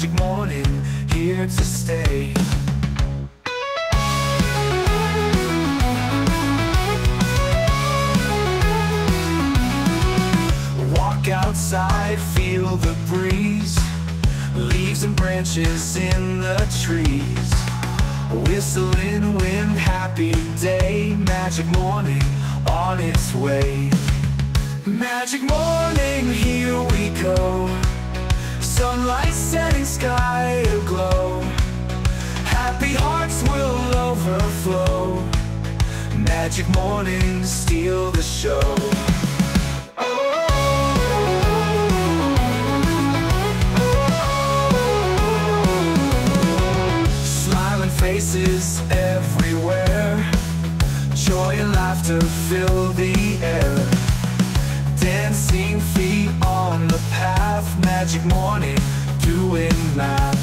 magic morning, here to stay. Walk outside, feel the breeze, leaves and branches in the trees. Whistling wind, happy day, magic morning on its way. Magic morning, here we go. Sunlight setting, sky aglow. Happy hearts will overflow. Magic mornings steal the show. Smiling faces everywhere. Joy and laughter fill the air. Dancing feet on the path, magic morning, doing math.